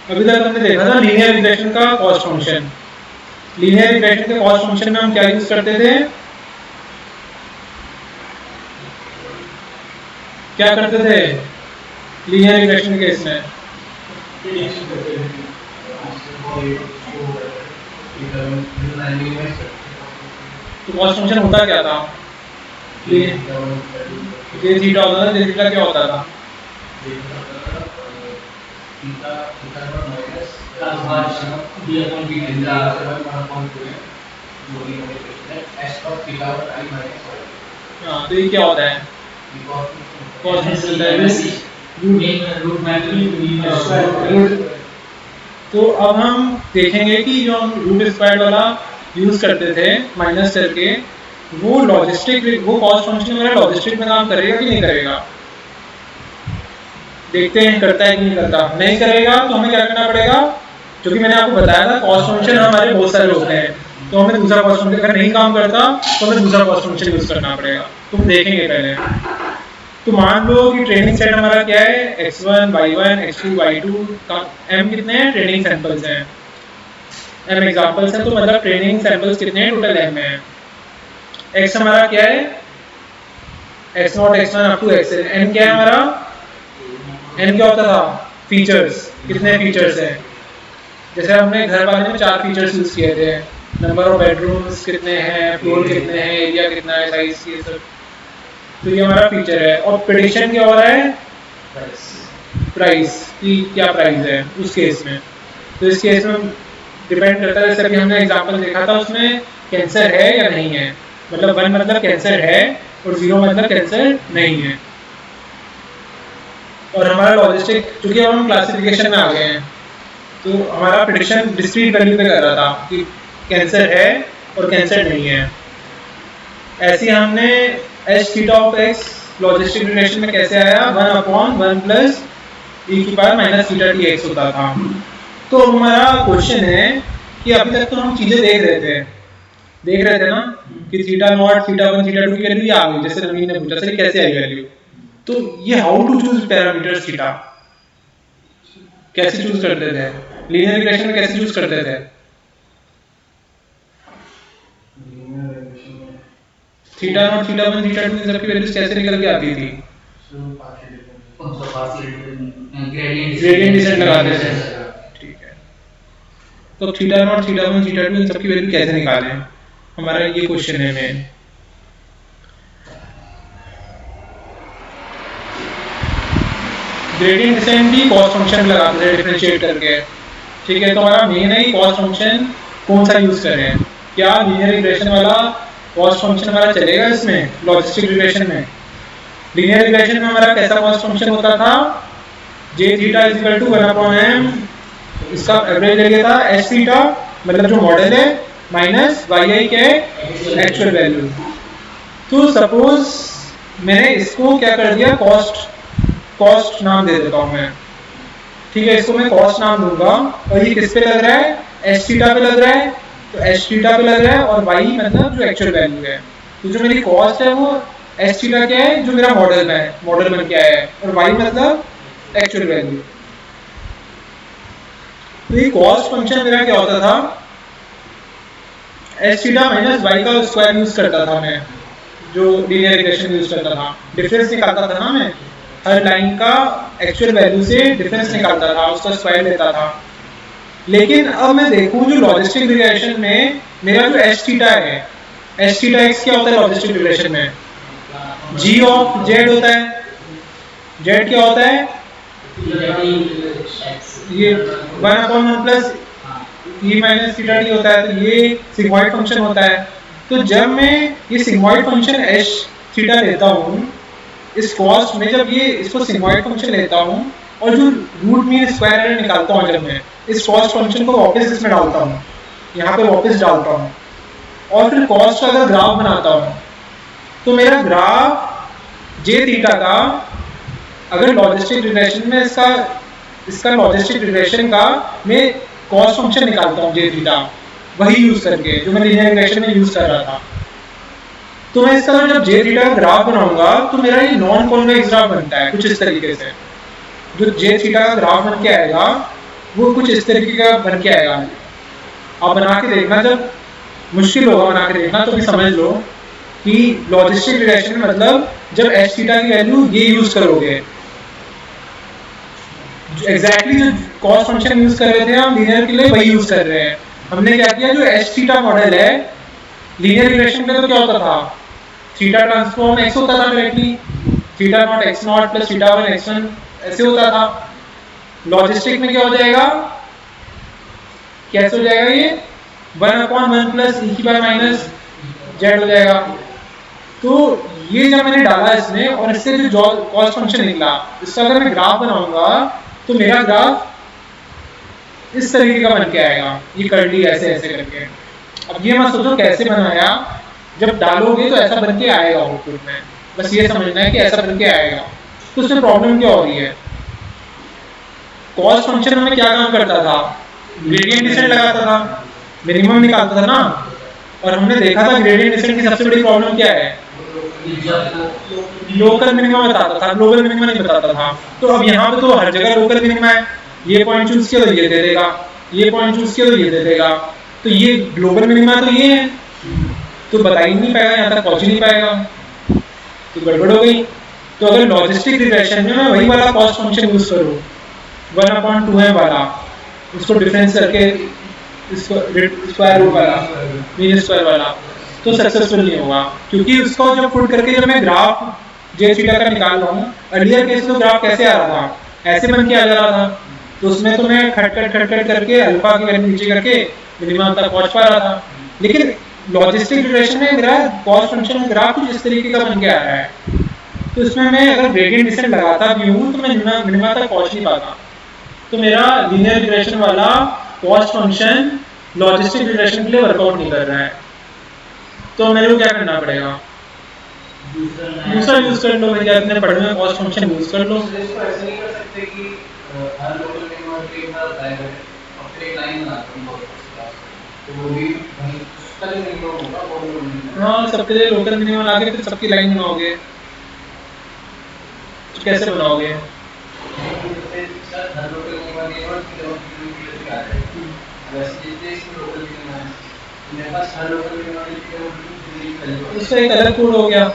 अभी तक हमने देखा था लीनियर रिग्रेशन का कॉस्ट फंक्शन। लीनियर रिग्रेशन के कॉस्ट फंक्शन में हम क्या यूज करते थे, क्या करते थे लीनियर रिग्रेशन के केस में? तो कॉस्ट फंक्शन होता क्या था? जे थीटा होता था। जे थीटा क्या होता था? हाँ, तो ये क्या होता है? तो अब हम देखेंगे कि जो हम रूट स्क्वायर वाला यूज करते थे माइनस करके, वो लॉजिस्टिक, वो कॉस्ट फंक्शन मेरा लॉजिस्टिक में काम करेगा कि नहीं करेगा? देखते हैं करता है कि नहीं करता। नहीं करेगा तो हमें क्या करना पड़ेगा, क्योंकि मैंने आपको बताया था कॉस्ट फंक्शन हमारे बहुत सारे होते हैं, तो हमें दूसरा कॉस्ट फंक्शन अगर नहीं काम करता तो हमें दूसरा कॉस्ट फंक्शन यूज करना पड़ेगा। तो देखेंगे पहले। तो मान लो कि ट्रेनिंग सेट हमारा क्या है, x1 y1 x2 y2 का m कितने हैं? ट्रेनिंग सैंपल्स हैं, m एग्जांपल्स हैं, तो मतलब ट्रेनिंग सैंपल्स कितने हैं? टोटल m है। x हमारा क्या है? x0 x1 up to xn। n क्या है हमारा? n क्या होता था? फीचर्स। कितने फीचर्स हैं? जैसे हमने घर वाले में 4 फीचर्स यूज किए थे, नंबर ऑफ बेडरूम्स कितने हैं, फ्लोर कितने हैं, एरिया कितना है, साइज, ये सब। तो ये हमारा फीचर है। और प्रेडिक्शन क्या हो रहा है? प्राइस की क्या प्राइस है उस केस में। तो इस केस में डिपेंड करता है, जैसे कि हमने एग्जांपल देखा था उसमें कैंसर है या नहीं है, मतलब 1 मतलब कैंसर है और 0 मतलब कैंसर नहीं है। और हमारा लॉजिस्टिक, चूंकि हम क्लासिफिकेशन में आ गए हैं, तो हमारा प्रेडिक्शन डिस्क्रीट वैल्यू पे कर रहा था कि कैंसर है और कैंसर नहीं है। ऐसे हमने H theta of x logistic relation में कैसे आया, 1/1 प्लस e की power minus theta T x होता था। तो हमारा क्वेश्चन है कि अभी तक तो हम चीजें देख रहे थे ना कि थीटा नॉट, थीटा 1, थीटा 2 की वैल्यू आ गई, जैसे नवीन ने पूछा सर कैसे आई वैल्यू। तो ये how to choose parameters theta कैसे चूज करते थे, लीनियर रिग्रेशन में कैसे चूज करते थे? थीटा नॉट, थीटा 1, थीटा 2 इन सब की वैल्यूज कैसे निकल के आती थी? ग्रेडियंट डिसेंट लगाते थे। ठीक है, तो थीटा नॉट, थीटा 1, थीटा 2 इन सब की वैल्यू कैसे निकालें, हमारा ये क्वेश्चन है मेन। ग्रेडियंट डिसेंट भी कॉस्ट फंक्शन लगाते थे डिफरेंशिएट करके। ठीक है, तो हमारा मेन है कॉस्ट फंक्शन कौन सा यूज करें। क्या लीनियर रिग्रेशन वाला कॉस्ट फंक्शन हमारा चलेगा इसमें लॉजिस्टिक रिग्रेशन में? लीनियर रिग्रेशन में हमारा कैसा कॉस्ट फंक्शन होता था, J theta is equal to 1/m, इसका एवरेज ले लेता एच थीटा, मतलब जो मॉडल है, माइनस yi के एक्चुअल वैल्यू। तो सपोज मैंने इसको क्या कर दिया, कॉस्ट नाम दे देता हूं मैं। ठीक है, इसको मैं कॉस्ट नाम दूंगा और ये किस पे लग रहा है? एच थीटा पे लग रहा है। तो एच थीटा पे लग रहा है और y मतलब जो एक्चुअल वैल्यू है। तो जो मेरी कॉस्ट है वो एच थीटा क्या है, जो मेरा मॉडल है, मॉडल बन के आया है, और y मतलब एक्चुअल वैल्यू। तो ये कॉस्ट फंक्शन मेरा क्या होता था, एच थीटा माइनस y का स्क्वायर यूज करता था मैं, जो लीनियर रिग्रेशन यूज करता था। डिफरेंस निकालता था ना मैं, हर लाइन का एक्चुअल वैल्यू से डिफरेंस निकालता था, उसका स्क्वायर लेता था। लेकिन अब मैं देखूं जो लॉजिस्टिक रिग्रेशन में मेरा जो एच थीटा है, एच थीटा एक्स क्या होता है लॉजिस्टिक रिग्रेशन में? जी ऑफ जेड होता है। जेड क्या होता है? ये 1/1 plus E minus theta D होता है। तो ये सिग्मॉइड फंक्शन होता है। तो जब मैं ये सिग्मॉइड फंक्शन एच थीटा लेता हूँ इस कॉस्ट में, जब ये इसको सिग्मॉइड फंक्शन लेता हूँ और जो रूट मीन स्क्वायर एरर निकालता हूँ, जब मैं इस कॉस्ट फंक्शन को वापस इसमें डालता हूँ, यहाँ पे वापस डालता हूँ, और फिर कॉस्ट का अगर ग्राफ बनाता हूँ, तो मेरा ग्राफ जे थीटा का, अगर लॉजिस्टिक रिग्रेशन में इसका लॉजिस्टिक रिग्रेशन का मैं कॉस्ट फंक्शन निकालता हूँ जे थीटा, वही यूज करके जो मैं लीनियर रिग्रेशन में यूज कर रहा था। तो मैं इसका जब जे थीटा का ग्राफ बनाऊंगा तो मेरा ये नॉन कॉन्वेक्स ग्राफ बनता है कुछ इस तरीके से। जो जे थीटा का ग्राफ बन के आएगा वो कुछ इस तरीके का बन के आएगा। आप बना के देखना, जब मुश्किल होगा बना के देखना तो भी समझ लो कि लॉजिस्टिक रिग्रेशन में मतलब जब एच थीटा की वैल्यू ये यूज करोगे, एग्जैक्टली जो कॉस्ट फंक्शन यूज कर रहे थे हम लीनियर के लिए वही यूज कर रहे हैं। हमने क्या किया, जो एच थीटा मॉडल है लीनियर रिग्रेशन में तो क्या होता था, थीटा ट्रांसफॉर्म एक्स होता था directly, theta naught x not plus theta one x one ऐसे होता था। लॉजिस्टिक में क्या हो जाएगा, कैसे हो जाएगा ये 1/1 प्लस ई की पावर माइनस जेड हो जाएगा। तो ये जब मैंने डाला इसमें और इससे जो कॉस्ट फंक्शन निकला, इसका अगर मैं ग्राफ बनाऊंगा तो मेरा ग्राफ इस तरीके का बन के आएगा, ये कर ली ऐसे ऐसे करके। अब ये मत सोचो कैसे बनाया, जब डालोगे तो ऐसा बन के आएगा आउटपुट में, बस ये समझना है कि ऐसा बन के आएगा। तो उसमें प्रॉब्लम क्या हो रही है, कॉस्ट फंक्शन में क्या काम करता था, ग्रेडियंट डिसेंट लगाता था, मिनिमम निकालता था ना। और हमने देखा था ग्रेडियंट डिसेंट की सबसे बड़ी प्रॉब्लम क्या है, लोकल मिनिमम बताता था, ग्लोबल मिनिमम नहीं बताता था। तो अब यहाँ पे तो हर जगह लोकल मिनिमम है, ये पॉइंट चूज किया तो ये दे देगा, ये पॉइंट चूज किया तो ये दे देगा, तो ये ग्लोबल मिनिमम तो ये है, तो बता ही नहीं पाएगा, यहाँ तक पहुंच ही नहीं पाएगा, तो गड़बड़ हो गई। तो अगर लॉजिस्टिक रिग्रेशन में मैं वही वाला कॉस्ट फंक्शन यूज करूँ 1/2m वाला, उसको डिफरेंस करके स्क्वायर रूट वाला मीन स्क्वायर वाला, तो सक्सेसफुल नहीं होगा, क्योंकि उसको जब पुट करके जब मैं ग्राफ जे थीटा का निकाल रहा हूँ, अर्लियर केस में ग्राफ कैसे आ रहा था, ऐसे बन के आ जा रहा था, तो उसमें तो मैं खटखट करके अल्फा की वैल्यू नीचे करके मिनिमम तक पहुंच पा रहा था। लेकिन लॉजिस्टिक रिग्रेशन में मेरा कॉस्ट फंक्शन में ग्राफ कुछ इस तरीके का बन के आ रहा है, तो इसमें मैं अगर ग्रेडियंट डिसेंट लगाता भी हूँ तो मैं मिनिमम तक पहुंच नहीं पाता। तो मेरा लीनियर रिग्रेशन वाला कॉस्ट फंक्शन लॉजिस्टिक रिग्रेशन के लिए वर्कआउट नहीं कर रहा है, तो मेरे को क्या करना पड़ेगा, दूसरा यूज कर लो भैया, अपने पढ़े में कॉस्ट फंक्शन यूज कर लो। ऐसे नहीं कर सकते कि हर लोकल मिनिमम के एक साथ अप्लाई करें और फिर एक लाइन बना दूं, तो वो भी उसका जो मिनिमम होगा वो मिनिमम। हाँ, सबके लिए लोकल मिनिमम आगे फिर सबकी लाइन बनाओगे, तो कैसे बनाओगे, हर लोकल मिनिमम के बाद फिर आ रहे हैं, वैसे जितने इसमें लोकल मिनिमम है मेरे पास हर लोकल मिनिमम के उसका एक अलग कोड हो गया।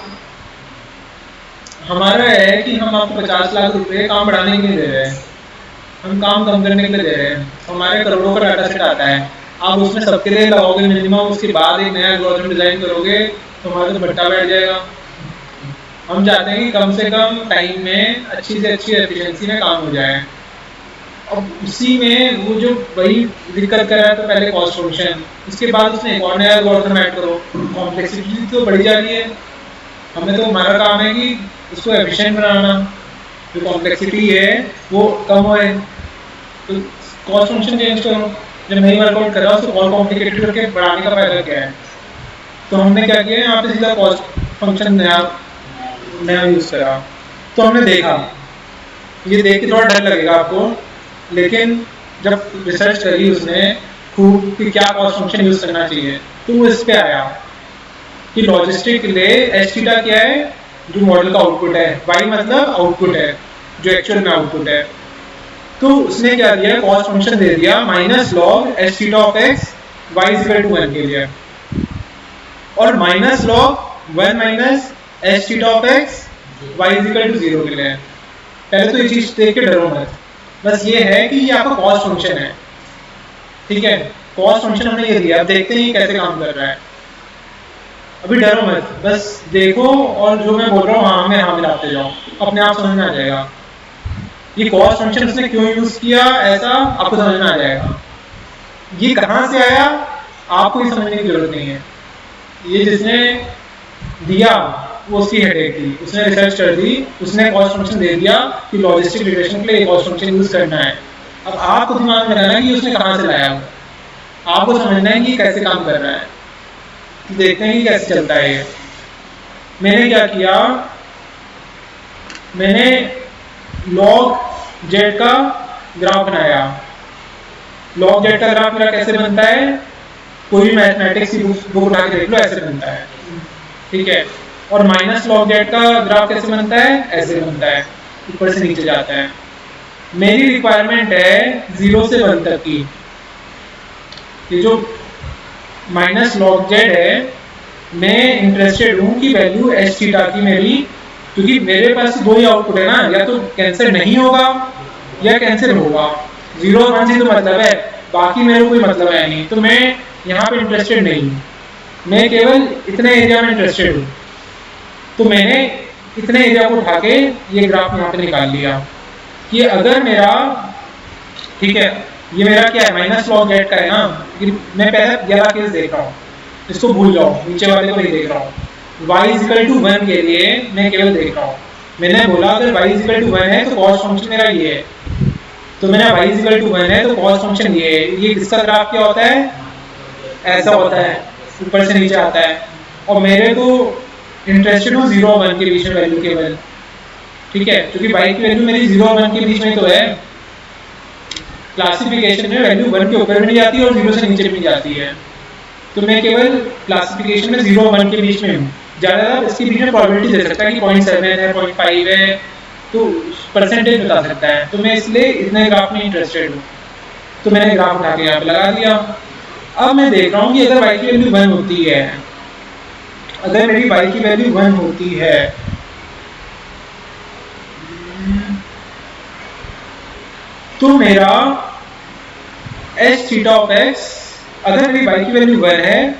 हमारा है कि हम आपको 50 लाख रुपए काम बढ़ाने के लिए दे रहे हैं, हम काम कम करने के लिए दे रहे हैं, हमारे करोड़ों का डाटा सेट आता है, आप उसमें सबके लिए लगाओगे मिनिमम, उसके बाद एक नया एल्गोरिथम डिजाइन करोगे तो हमारा तो भट्टा बैठ जाएगा। हम चाहते हैं कि कम से कम टाइम में अच्छी से अच्छी एफिशिएंसी में काम हो जाए। अब उसी में वो जो वही दिक्कत कर रहा है, तो पहले कॉस्ट फंक्शन, उसके बाद उसने एक और नया एल्गोरिथम ऐड करो, कॉम्प्लेक्सिटी तो बढ़ी जा रही है। हमें तो हमारा काम है कि उसको एफिशिएंट बनाना, जो कॉम्प्लेक्सिटी है वो कम होए, तो कॉस्ट फंक्शन चेंज करो, जब नहीं वर्कआउट कर रहा उसको और कॉम्प्लिकेटेड करके बढ़ाने का फायदा क्या है। तो हमने क्या किया, यहाँ पे सीधा कॉस्ट फंक्शन नया यूज करा। तो हमने देखा, ये देख के थोड़ा डर लगेगा आपको, लेकिन जब रिसर्च करी उसने खूब कि क्या कॉस्ट फंक्शन यूज करना चाहिए, तो वो इस पे आया कि लॉजिस्टिक के लिए एच थीटा क्या है, जो मॉडल का आउटपुट है, वाई मतलब आउटपुट है, जो एक्चुअल में आउटपुट है। तो उसने क्या दिया, कॉस्ट फंक्शन दे दिया minus log H theta of X Y is equal to 1 के लिए, और minus log 1 minus H theta of X Y is equal to 0 के लिए। पहले तो ये चीज देख के डरो मत, बस ये है कि ये आपका कॉस्ट फंक्शन है, ठीक है, कॉस्ट फंक्शन हमने ये दिया, अब देखते हैं कैसे काम कर रहा है। अभी डरो मत, बस देखो, और जो मैं बोल रहा हूँ हाँ में हाँ मिलाते जाओ, अपने आप समझ में आ जाएगा। ये कॉस्ट फंक्शन उसने क्यों यूज किया ऐसा आपको समझ में आ जाएगा। ये कहाँ से आया आपको ये समझने की जरूरत नहीं है, ये जिसने दिया वो उसकी हेडेक थी, उसने रिसर्च कर दी, उसने कॉस्ट फंक्शन दे दिया कि लॉजिस्टिक रिग्रेशन के लिए कॉस्ट फंक्शन यूज करना है। अब आपको दिमाग में रहना कि उसने कहाँ से लाया, आपको समझना है कि कैसे काम कर रहा है, देखते हैं कि कैसे चलता है ये। मैंने क्या किया, मैंने लॉग जेड का ग्राफ बनाया। लॉग जेड का ग्राफ मेरा कैसे बनता है, कोई भी मैथमेटिक्स की बुक उठा के देख लो, ऐसे बनता है, ठीक है। और माइनस लॉग जेड का ग्राफ कैसे बनता है, ऐसे बनता है, ऊपर से नीचे जाता है। मेरी रिक्वायरमेंट है 0 से 1 तक की। ये जो माइनस लॉग जेड है, मैं इंटरेस्टेड हूँ कि वैल्यू एच थीटा की मेरी, क्योंकि मेरे पास दो ही आउटपुट है ना, या तो कैंसिल नहीं होगा या कैंसिल होगा। 0 और 1 से तो मतलब है, बाकी मेरे को कोई मतलब है नहीं। तो मैं यहाँ पे इंटरेस्टेड नहीं हूँ, मैं केवल इतने एरिया में इंटरेस्टेड हूँ। तो मैंने इतने एरिया को उठा के ये ग्राफ यहाँ पे निकाल लिया कि अगर मेरा, ठीक है, ये मेरा क्या है, माइनस लॉग जेड का है ना, मैं पहले 11 केस देख रहा हूँ, इसको भूल जाओ, नीचे वाले को नहीं देख रहा हूँ। y इक्वल टू 1 के लिए मैं केवल देख रहा हूँ। मैंने बोला अगर y इक्वल टू 1 है तो कॉस फंक्शन मेरा ये है, तो मैंने y इक्वल टू 1 है तो कॉस फंक्शन ये है। ये किसका ग्राफ क्या होता है, ऐसा होता है, ऊपर से नीचे आता है। और मेरे को इंटरेस्टेड हूँ 0 और 1 के बीच में वैल्यू केवल, ठीक है, क्योंकि y की वैल्यू मेरी 0 और 1 के बीच में तो है। क्लासिफिकेशन में वैल्यू 1 के ऊपर भी जाती है और 0 से नीचे भी जाती है। तो मैं केवल क्लासिफिकेशन में 0 और 1 के बीच में हूँ। ज़्यादा इसके बीच में प्रोबेबिलिटी दे सकता है कि 0.7 है, 0.5 है, तो परसेंटेज बता सकता है। तो मैं इसलिए इतने ग्राफ में इंटरेस्टेड हूँ। तो मैंने ग्राफ उठा के यहाँ पे लगा दिया। अब मैं देख रहा हूँ कि अगर y की वैल्यू 1 होती है, अगर मेरी y की वैल्यू 1 होती है, तो मेरा एच थीटा ऑफ एक्स, अगर मेरी y की वैल्यू 1 है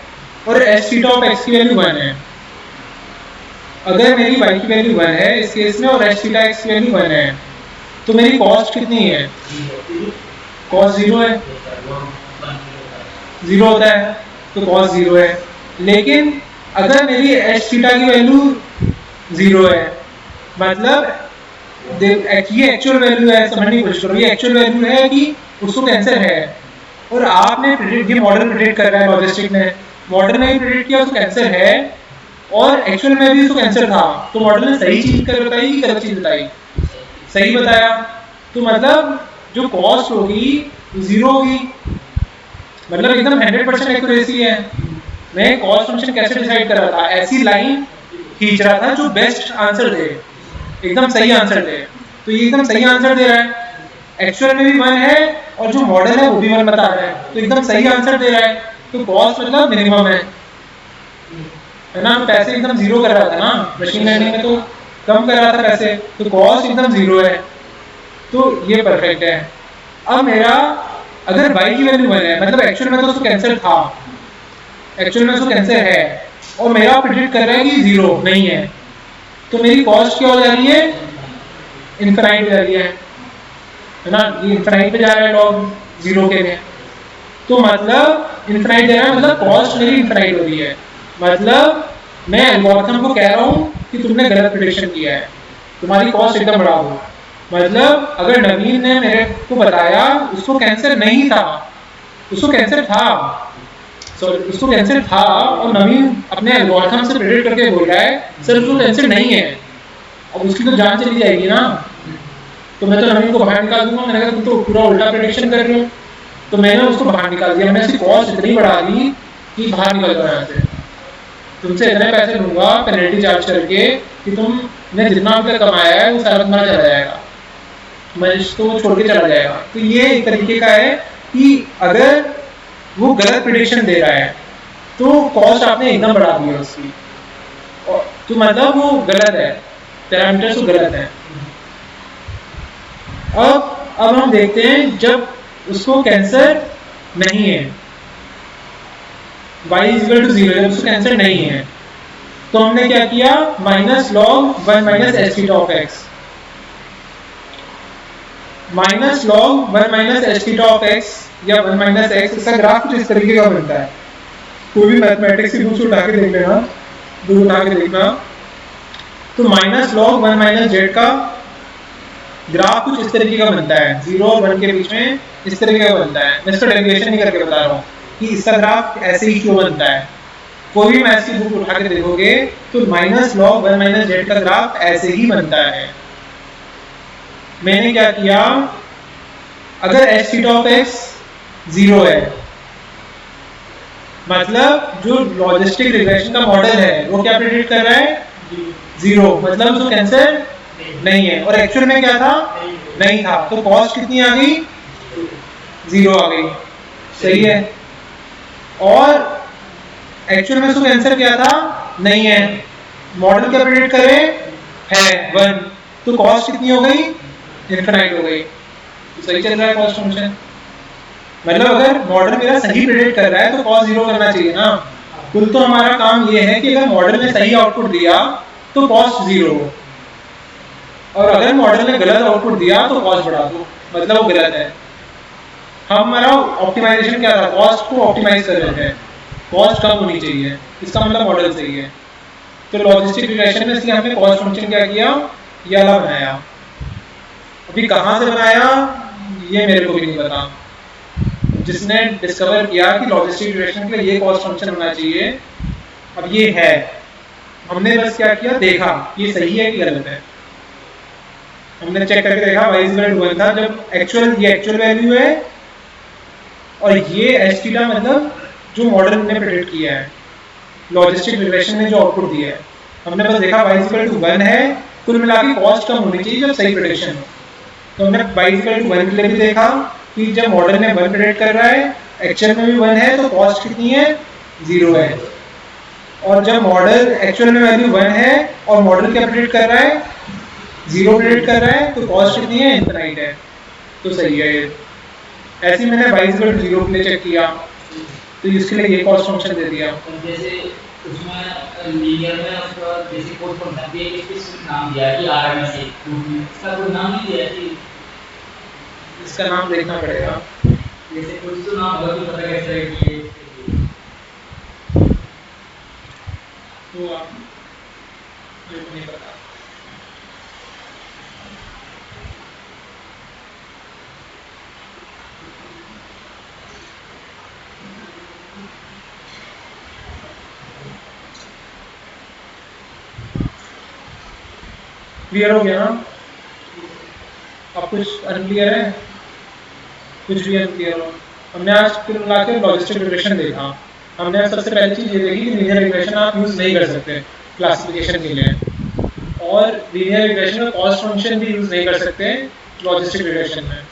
और एच थीटा ऑफ एक्स की वैल्यू 1 है, अगर मेरी y की वैल्यू 1 है इस केस में और एच थीटा एक्स की वैल्यू 1 है, तो मेरी कॉस्ट कितनी है, कॉस्ट 0 है, 0 होता है, तो कॉस्ट 0 है। लेकिन अगर मेरी एच थीटा की वैल्यू 0 है, मतलब ये एक्चुअल वैल्यू है, समझने की कोशिश करो, ये एक्चुअल वैल्यू है कि उसको कैंसर है, और आपने प्रेडिक्ट, ये मॉडल प्रेडिक्ट कर रहा है, लॉजिस्टिक ने, मॉडल ने भी प्रेडिक्ट किया उसको कैंसर है और एक्चुअल में भी उसको कैंसर था। तो मॉडल ने सही चीज कर बताई कि गलत चीज बताई, सही बताया। तो मतलब जो कॉस्ट होगी 0 होगी, मतलब एकदम 100% एक्यूरेसी है। मैं कॉस्ट फंक्शन कैसे डिसाइड कर रहा था, ऐसी लाइन खींच रहा था जो बेस्ट आंसर दे, एकदम सही आंसर दे। तो ये एकदम सही आंसर दे रहा है, एक्चुअल में भी 1 है और जो मॉडल है वो भी 1 बता रहा है, तो एकदम सही आंसर दे रहा है। तो कॉस्ट मतलब मिनिमम है ना। पैसे एकदम 0 कर रहा था ना, मशीन लर्निंग में तो कम कर रहा था पैसे, तो कॉस्ट एकदम 0 है, तो ये परफेक्ट है। अब मेरा अगर y की वैल्यू 1 है, मतलब एक्चुअल में तो उसको कैंसर था, एक्चुअल में उसको कैंसर है, और मेरा प्रेडिक्ट कर रहा है कि 0 नहीं है, तो मेरी कॉस्ट क्या हो जा रही है, इनफाइनाइट जा रही है ना, ये इनफाइनाइट पे जा रहा है लॉग 0 के लिए। तो मतलब इनफाइनाइट जा रहा है, मतलब कॉस्ट मेरी इनफाइनाइट हो रही है, मतलब मैं एल्गोरिथम को कह रहा हूँ कि तुमने गलत प्रेडिक्शन किया है, तुम्हारी कॉस्ट एकदम बढ़ा दो। मतलब अगर नवीन ने मेरे को बताया उसको कैंसर नहीं था, उसको कैंसर था, सॉरी उसको कैंसर था, और नवीन अपने एल्गोरिथम से प्रेडिक्ट करके बोल रहा है सर उसको कैंसर नहीं है, अब उसकी तो जान चली जाएगी ना। तो मैं तो नवीन को बाहर निकाल दूंगा। मैंने कहा तुम तो पूरा उल्टा प्रेडिक्शन कर रहे हो, तो मैंने उसको बाहर निकाल दिया। मैंने उसकी कॉस्ट इतनी बढ़ा दी कि बाहर निकल गया यहाँ से, तुमसे इतने पैसे लूंगा पेनल्टी चार्ज करके कि तुमने जितना अभी तक कमाया है वो सारा तुम्हारा चला जाएगा, मैं इसको छोड़ के चला जाएगा। तो ये एक तरीके का है कि अगर वो गलत प्रेडिक्शन दे रहा है तो कॉस्ट आपने एकदम बढ़ा दी है उसकी, तो मतलब वो गलत है, पैरामीटर्स तो गलत है। अब हम देखते हैं जब उसको कैंसर नहीं है, y इक्वल टू 0, जब उसको कैंसर नहीं है, तो हमने क्या किया, minus log 1 minus H theta of x, minus log 1 minus H theta of x या 1 माइनस एक्स, इसका ग्राफ कुछ इस तरीके का बनता है। कोई भी मैथमेटिक्स की बुक्स उठा के देख लेना, बुक उठा के देखना, तो माइनस लॉग 1 माइनस जेड का ग्राफ कुछ इस तरीके का बनता है, 0 और 1 के बीच में इस तरीके का बनता है। मैं इसका डेरिवेशन नहीं करके बता रहा हूँ कि इसका ग्राफ ऐसे ही क्यों बनता है। कोई भी मैथ्स की बुक उठा के देखोगे तो माइनस लॉग 1 माइनस जेड का ग्राफ ऐसे ही बनता है। मैंने क्या किया, अगर एच थीटा ऑफ एक्स 0 है, मतलब जो लॉजिस्टिक रिग्रेशन का मॉडल है वो क्या प्रेडिक्ट कर रहा है, 0, मतलब उसको कैंसर नहीं है, और एक्चुअल में क्या था, नहीं था, तो कॉस्ट कितनी आ गई, 0 आ गई, सही है। और एक्चुअल में उसका आंसर क्या था, नहीं है, मॉडल क्या प्रेडिक्ट करे, है 1, तो कॉस्ट कितनी हो गई, इनफिनाइट हो गई, तो सही चल रहा है कॉस्ट फंक्शन। मतलब अगर मॉडल मेरा सही प्रेडिक्ट कर रहा है तो कॉस्ट 0 करना चाहिए ना। कुल तो हमारा काम ये है कि अगर मॉडल ने सही आउटपुट दिया तो कॉस्ट 0 हो, और अगर मॉडल ने गलत आउटपुट दिया तो कॉस्ट बढ़ा दो, मतलब वो गलत है। हमारा ऑप्टिमाइजेशन क्या था, कॉस्ट को ऑप्टिमाइज कर रहे थे, कॉस्ट कम होनी चाहिए, इसका मतलब मॉडल सही है। तो लॉजिस्टिक रिग्रेशन में इसलिए हमने कॉस्ट फंक्शन क्या किया, ये वाला बनाया। अभी कहाँ से बनाया ये मेरे को भी नहीं पता, जिसने डिस्कवर किया कि लॉजिस्टिक रिग्रेशन के लिए ये कॉस्ट फंक्शन होना चाहिए, अब ये है, हमने बस क्या किया, देखा ये सही है कि गलत है, हमने चेक करके देखा y इक्वल टू 1 था, जब एक्चुअल, ये एक्चुअल वैल्यू है और ये एच थीटा मतलब जो मॉडल ने प्रेडिक्ट किया है, लॉजिस्टिक रिग्रेशन ने जो आउटपुट दिया है, हमने बस देखा y इक्वल टू 1 है, कुल मिला के कॉस्ट कम होनी चाहिए जब सही प्रेडिक्शन हो। तो हमने y इक्वल टू 1 के लिए भी देखा कि जब मॉडल ने 1 प्रेडिक्ट कर रहा है, एक्चुअल में भी 1 है, तो कॉस्ट कितनी है, 0 है। और जब मॉडल एक्चुअल में वैल्यू 1 है और मॉडल क्या प्रेडिक्ट कर रहा है, 0 प्रेडिक्ट कर रहा है, तो कॉस्ट कितनी है, इनफिनाइट है, तो सही है ये। ऐसे ही मैंने y इक्वल टू 0 के लिए चेक किया, तो इसके लिए ये कॉस्ट फंक्शन दे दिया। जैसे उसमें लीनियर में उसका बेसिक कोड फंक्शन भी एक स्पेसिफिक नाम दिया है कि आरएमएस है, इसका कोई नाम नहीं दिया है कि इसका नाम देखना पड़ेगा, जैसे कुछ तो नाम होगा तो पता कैसे है कि ये तो आप मेरे को नहीं पता। क्लियर हो गया ना, अब कुछ अनक्लियर है, कुछ भी अनक्लियर हो। हमने आज कुल मिला के लॉजिस्टिक रिग्रेशन देखा। हमने सबसे पहली चीज ये देखी कि लीनियर रिग्रेशन आप यूज नहीं कर सकते क्लासिफिकेशन के लिए, और लीनियर रिग्रेशन में कॉस्ट फंक्शन भी यूज नहीं कर सकते लॉजिस्टिक रिग्रेशन में,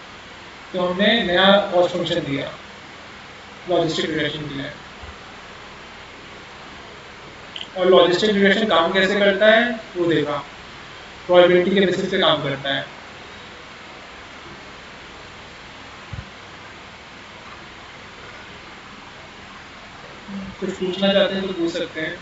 तो हमने नया कॉस्ट फंक्शन दिया लॉजिस्टिक रिग्रेशन के लिए। और लॉजिस्टिक रिग्रेशन काम कैसे करता है वो देखा, प्रोबेबिलिटी के बेसिस पे काम करता है। कुछ पूछना चाहते हैं तो पूछ सकते हैं।